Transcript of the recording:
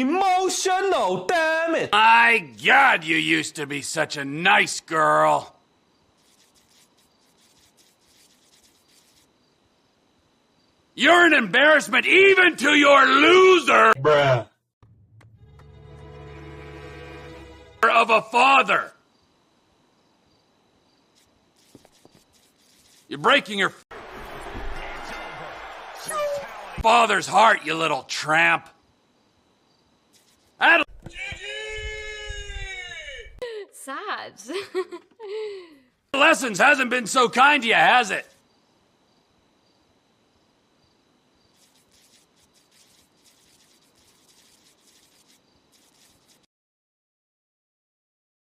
Emotional, damn it! My God, you used to be such a nice girl. You're an embarrassment even to your loser Bruh. of a father. You're breaking your father's heart, you little tramp. Sass. Lessons hasn't been so kind to you, has it?